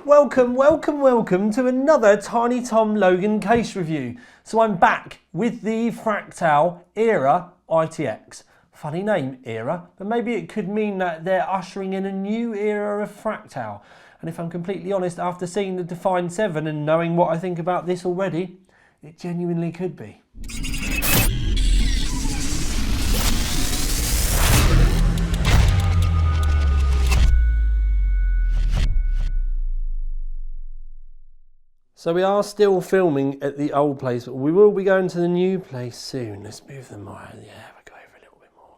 Welcome to another Tiny Tom Logan case review. So I'm back with the Fractal Era ITX. Funny name, Era, but maybe it could mean that they're ushering in a new era of Fractal. And if I'm completely honest, after seeing the Define 7 and knowing what I think about this already, it genuinely could be. So we are still filming at the old place, but we will be going to the new place soon. Let's move them more. Yeah, we'll go over a little bit more.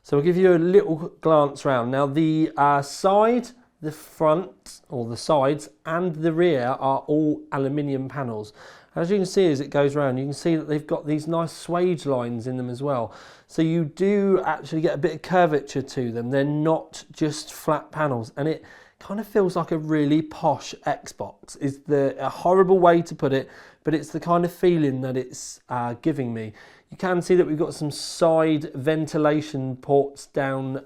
So we'll give you a little glance round. Now the side, the front, or the sides and the rear are all aluminium panels. As you can see as it goes around, you can see that they've got these nice swage lines in them as well. So you do actually get a bit of curvature to them. They're not just flat panels, and it kind of feels like a really posh Xbox is a horrible way to put it, but it's the kind of feeling that it's giving me. You can see that we've got some side ventilation ports down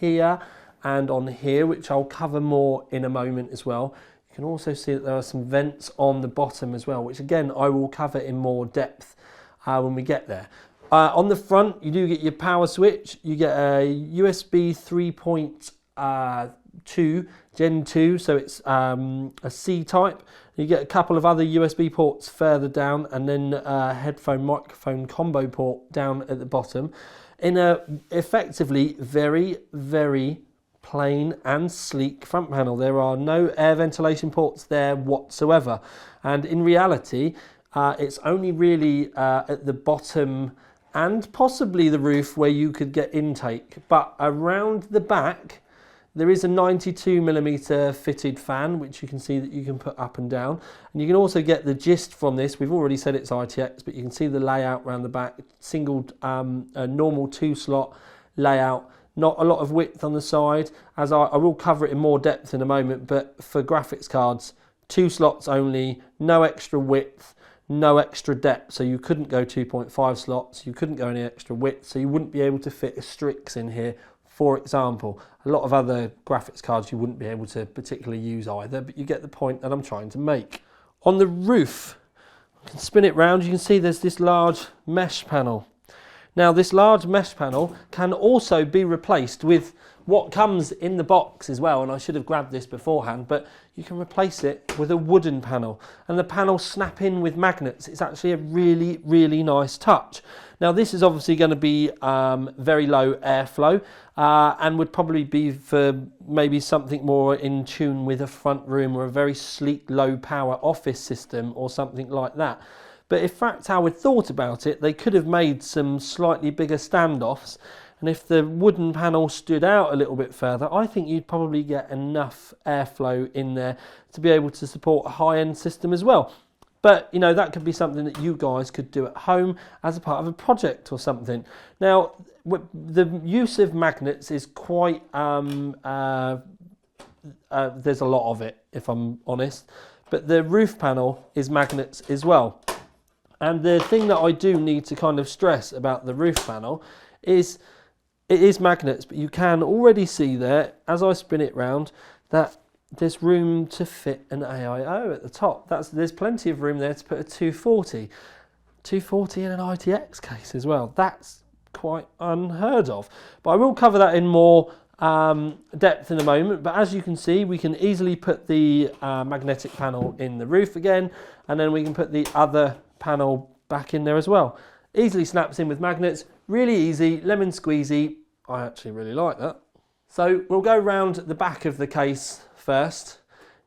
here and on here, which I'll cover more in a moment as well. You can also see that there are some vents on the bottom as well, which again I will cover in more depth when we get there. On the front you do get your power switch, you get a USB 3.2 Gen 2, so it's a C type. You get a couple of other USB ports further down, and then a headphone microphone combo port down at the bottom. In a effectively very plain and sleek front panel. There are no air ventilation ports there whatsoever, and in reality it's only really at the bottom and possibly the roof where you could get intake, but around the back there is a 92mm fitted fan, which you can see that you can put up and down. And you can also get the gist from this. We've already said it's ITX, but you can see the layout around the back. Single, a normal 2-slot layout. Not a lot of width on the side, as I will cover it in more depth in a moment, but for graphics cards, 2 slots only, no extra width, no extra depth. So you couldn't go 2.5 slots, you couldn't go any extra width, so you wouldn't be able to fit a Strix in here, for example. A lot of other graphics cards you wouldn't be able to particularly use either, but you get the point that I'm trying to make. On the roof, I can spin it round, you can see there's this large mesh panel. Now this large mesh panel can also be replaced with what comes in the box as well, and I should have grabbed this beforehand, but you can replace it with a wooden panel, and the panels snap in with magnets. It's actually a really nice touch. Now this is obviously going to be very low airflow and would probably be for maybe something more in tune with a front room or a very sleek low power office system or something like that. But if Fractal had thought about it, they could have made some slightly bigger standoffs, and if the wooden panel stood out a little bit further, I think you'd probably get enough airflow in there to be able to support a high-end system as well. But, you know, that could be something that you guys could do at home as a part of a project or something. Now, the use of magnets is quite, there's a lot of it, if I'm honest. But the roof panel is magnets as well. And the thing that I do need to kind of stress about the roof panel is it is magnets, but you can already see there, as I spin it round, that there's room to fit an AIO at the top. There's plenty of room there to put a 240. 240 in an ITX case as well. That's quite unheard of. But I will cover that in more depth in a moment. But as you can see, we can easily put the magnetic panel in the roof again, and then we can put the other panel back in there as well. Easily snaps in with magnets, really easy, lemon squeezy. I actually really like that. So we'll go round the back of the case first.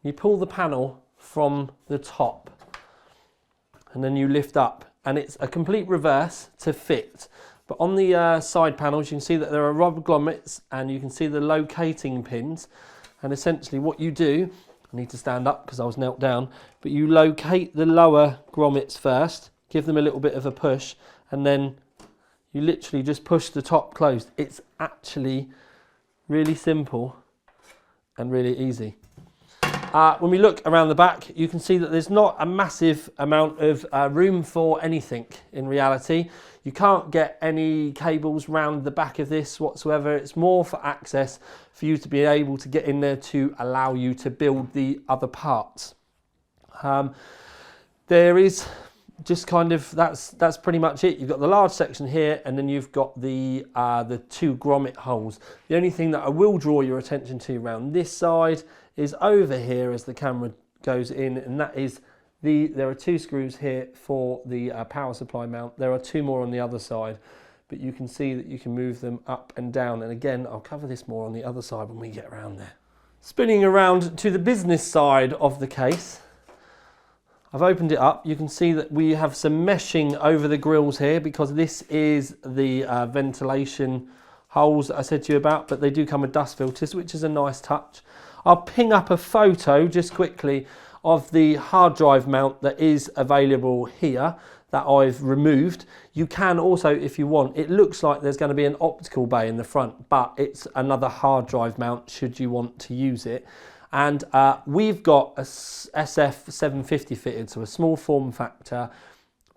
You pull the panel from the top and then you lift up, and it's a complete reverse to fit. But on the side panels you can see that there are rubber grommets, and you can see the locating pins, and essentially what you do, I need to stand up because I was knelt down, but you locate the lower grommets first, give them a little bit of a push, and then you literally just push the top closed. It's actually really simple and really easy. When we look around the back, you can see that there's not a massive amount of room for anything in reality. You can't get any cables round the back of this whatsoever. It's more for access for you to be able to get in there to allow you to build the other parts. There is just kind of, that's pretty much it. You've got the large section here, and then you've got the 2 grommet holes. The only thing that I will draw your attention to around this side is over here as the camera goes in, and that is there are 2 screws here for the power supply mount. There are 2 more on the other side, but you can see that you can move them up and down. And again, I'll cover this more on the other side when we get around there. Spinning around to the business side of the case, I've opened it up. You can see that we have some meshing over the grills here because this is the ventilation holes that I said to you about, but they do come with dust filters, which is a nice touch. I'll ping up a photo just quickly of the hard drive mount that is available here that I've removed. You can also, if you want, it looks like there's going to be an optical bay in the front, but it's another hard drive mount should you want to use it. And we've got a SF750 fitted, so a small form factor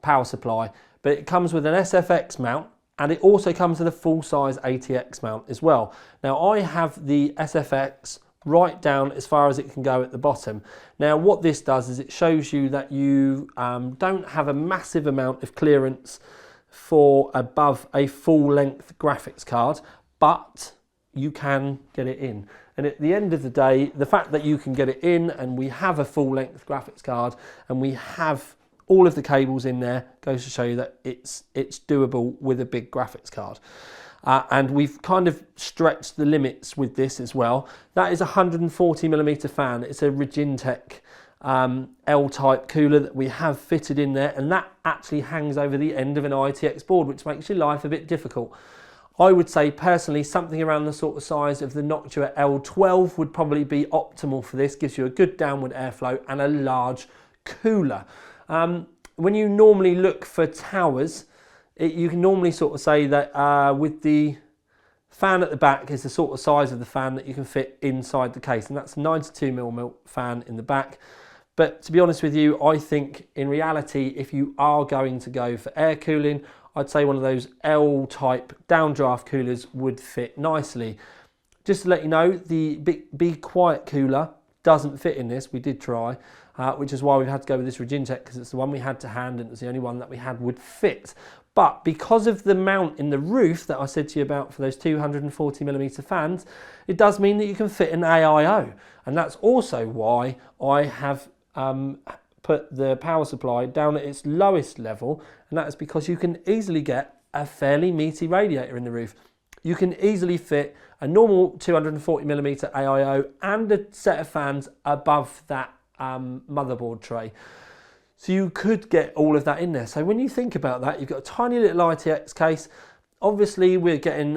power supply, but it comes with an SFX mount, and it also comes with a full-size ATX mount as well. Now I have the SFX right down as far as it can go at the bottom. Now what this does is it shows you that you don't have a massive amount of clearance for above a full-length graphics card, but you can get it in. And at the end of the day, the fact that you can get it in and we have a full-length graphics card and we have all of the cables in there goes to show you that it's doable with a big graphics card. And we've kind of stretched the limits with this as well. That is a 140mm fan. It's a Regintech L-type cooler that we have fitted in there, and that actually hangs over the end of an ITX board, which makes your life a bit difficult. I would say personally something around the sort of size of the Noctua L12 would probably be optimal for this. Gives you a good downward airflow and a large cooler. When you normally look for towers, you can normally sort of say that with the fan at the back is the sort of size of the fan that you can fit inside the case, and that's a 92mm fan in the back. But to be honest with you, I think in reality, if you are going to go for air cooling, I'd say one of those L-type downdraft coolers would fit nicely. Just to let you know, the Be Quiet cooler doesn't fit in this. We did try, which is why we've had to go with this Regintech, because it's the one we had to hand and it's the only one that we had would fit. But because of the mount in the roof that I said to you about for those 240mm fans, it does mean that you can fit an AIO. And that's also why I have put the power supply down at its lowest level, and that is because you can easily get a fairly meaty radiator in the roof. You can easily fit a normal 240mm AIO and a set of fans above that motherboard tray. So you could get all of that in there. So when you think about that, you've got a tiny little ITX case. Obviously, we're getting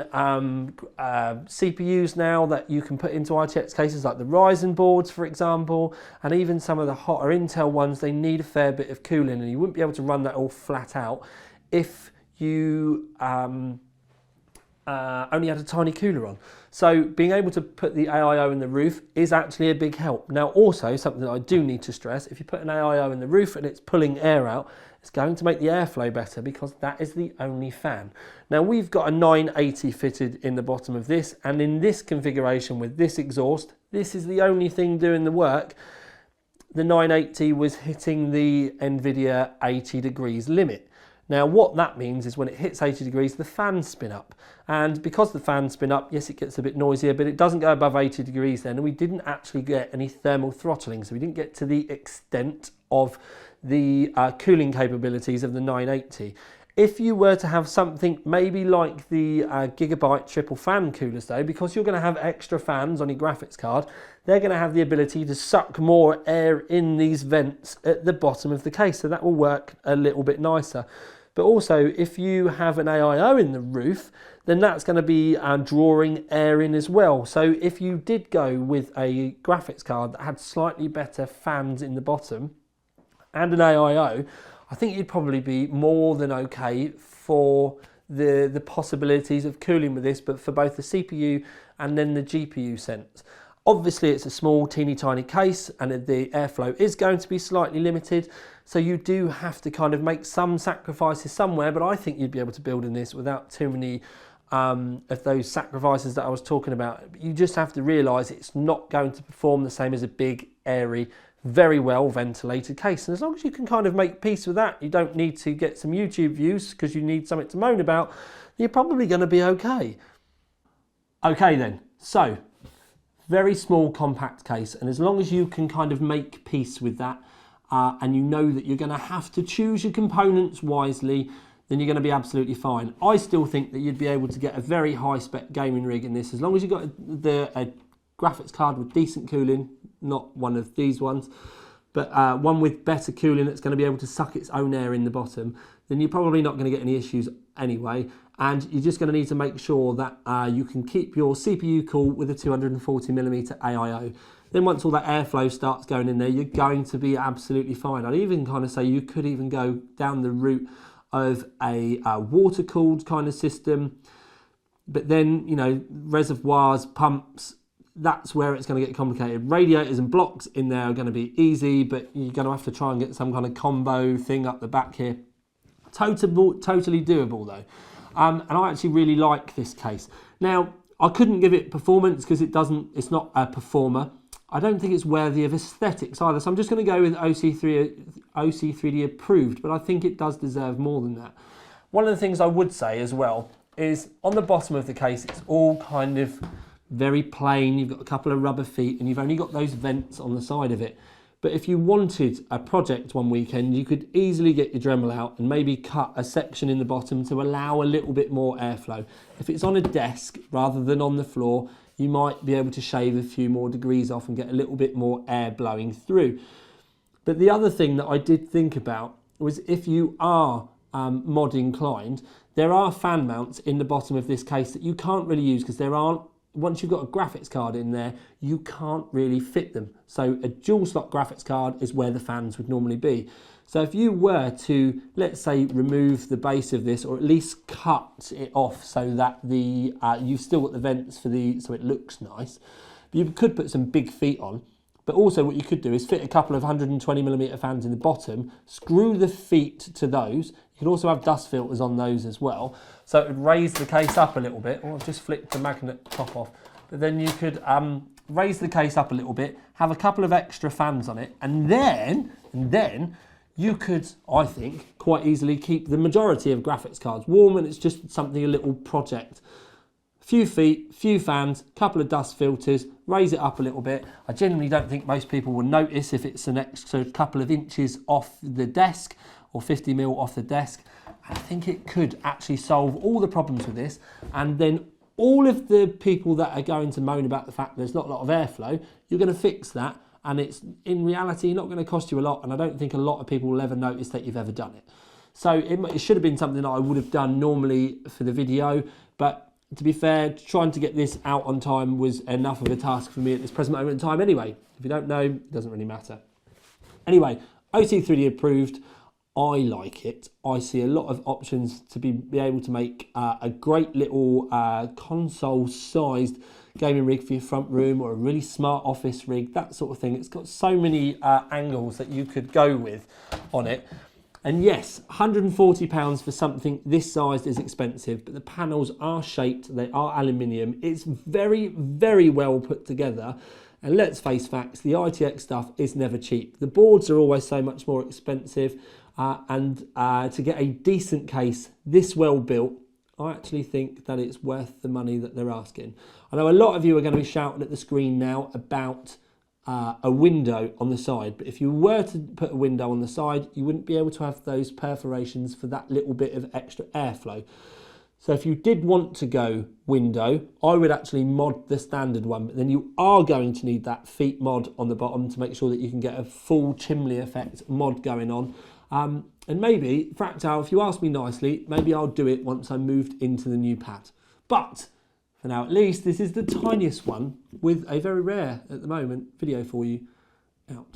CPUs now that you can put into ITX cases, like the Ryzen boards, for example, and even some of the hotter Intel ones, they need a fair bit of cooling, and you wouldn't be able to run that all flat out if you only had a tiny cooler on. So being able to put the AIO in the roof is actually a big help. Now also, something that I do need to stress, if you put an AIO in the roof and it's pulling air out, it's going to make the airflow better because that is the only fan. Now we've got a 980 fitted in the bottom of this, and in this configuration with this exhaust, this is the only thing doing the work. The 980 was hitting the NVIDIA 80 degrees limit. Now what that means is when it hits 80 degrees, the fans spin up. And because the fans spin up, yes, it gets a bit noisier, but it doesn't go above 80 degrees then. And we didn't actually get any thermal throttling, so we didn't get to the extent of the cooling capabilities of the 980. If you were to have something maybe like the Gigabyte triple fan coolers though, because you're going to have extra fans on your graphics card, they're going to have the ability to suck more air in these vents at the bottom of the case, so that will work a little bit nicer. But also, if you have an AIO in the roof, then that's going to be drawing air in as well. So if you did go with a graphics card that had slightly better fans in the bottom and an AIO, I think you'd probably be more than okay for the possibilities of cooling with this, but for both the CPU and then the GPU sense. Obviously it's a small teeny tiny case and the airflow is going to be slightly limited, so you do have to kind of make some sacrifices somewhere, but I think you'd be able to build in this without too many of those sacrifices that I was talking about. You just have to realise it's not going to perform the same as a big, airy, very well ventilated case, and as long as you can kind of make peace with that, you don't need to get some YouTube views because you need something to moan about, you're probably going to be okay. Okay then, so very small compact case, and as long as you can kind of make peace with that and you know that you're going to have to choose your components wisely, then you're going to be absolutely fine. I still think that you'd be able to get a very high spec gaming rig in this, as long as you've got a graphics card with decent cooling, not one of these ones, but one with better cooling that's going to be able to suck its own air in the bottom, then you're probably not going to get any issues anyway. And you're just going to need to make sure that you can keep your CPU cool with a 240mm AIO. Then once all that airflow starts going in there, you're going to be absolutely fine. I'd even kind of say you could even go down the route of a water-cooled kind of system. But then, you know, reservoirs, pumps, that's where it's going to get complicated. Radiators and blocks in there are going to be easy, but you're going to have to try and get some kind of combo thing up the back here. Totally doable though. And I actually really like this case. Now, I couldn't give it performance because it's not a performer. I don't think it's worthy of aesthetics either, so I'm just going to go with OC3D approved, but I think it does deserve more than that. One of the things I would say as well is on the bottom of the case, it's all kind of very plain. You've got a couple of rubber feet and you've only got those vents on the side of it. But if you wanted a project one weekend, you could easily get your Dremel out and maybe cut a section in the bottom to allow a little bit more airflow. If it's on a desk rather than on the floor, you might be able to shave a few more degrees off and get a little bit more air blowing through. But the other thing that I did think about was if you are mod inclined, there are fan mounts in the bottom of this case that you can't really use because there aren't. Once you've got a graphics card in there, you can't really fit them. So a dual slot graphics card is where the fans would normally be. So if you were to, let's say, remove the base of this, or at least cut it off so that you've still got the vents so it looks nice, you could put some big feet on. But also what you could do is fit a couple of 120mm fans in the bottom, screw the feet to those. You could also have dust filters on those as well. So it would raise the case up a little bit. Oh, I've just flicked the magnet top off. But then you could raise the case up a little bit, have a couple of extra fans on it, and then you could, I think, quite easily keep the majority of graphics cards warm, and it's just a little project. Few feet, few fans, couple of dust filters, raise it up a little bit. I genuinely don't think most people will notice if it's an extra couple of inches off the desk or 50mm off the desk. I think it could actually solve all the problems with this, and then all of the people that are going to moan about the fact there's not a lot of airflow, you're going to fix that, and it's in reality not going to cost you a lot, and I don't think a lot of people will ever notice that you've ever done it. So it should have been something that I would have done normally for the video, but to be fair, trying to get this out on time was enough of a task for me at this present moment in time anyway. If you don't know, it doesn't really matter. Anyway, OC3D approved. I like it. I see a lot of options to be able to make a great little console-sized gaming rig for your front room, or a really smart office rig, that sort of thing. It's got so many angles that you could go with on it. And yes, £140 for something this sized is expensive, but the panels are shaped, they are aluminium. It's very, very well put together. And let's face facts, the ITX stuff is never cheap. The boards are always so much more expensive, and to get a decent case this well built, I actually think that it's worth the money that they're asking. I know a lot of you are going to be shouting at the screen now about a window on the side, but if you were to put a window on the side, you wouldn't be able to have those perforations for that little bit of extra airflow. So if you did want to go window, I would actually mod the standard one, but then you are going to need that feet mod on the bottom to make sure that you can get a full chimney effect mod going on. And maybe, Fractal, if you ask me nicely, maybe I'll do it once I moved into the new pad. But for now, at least, this is the tiniest one with a very rare, at the moment, video for you out.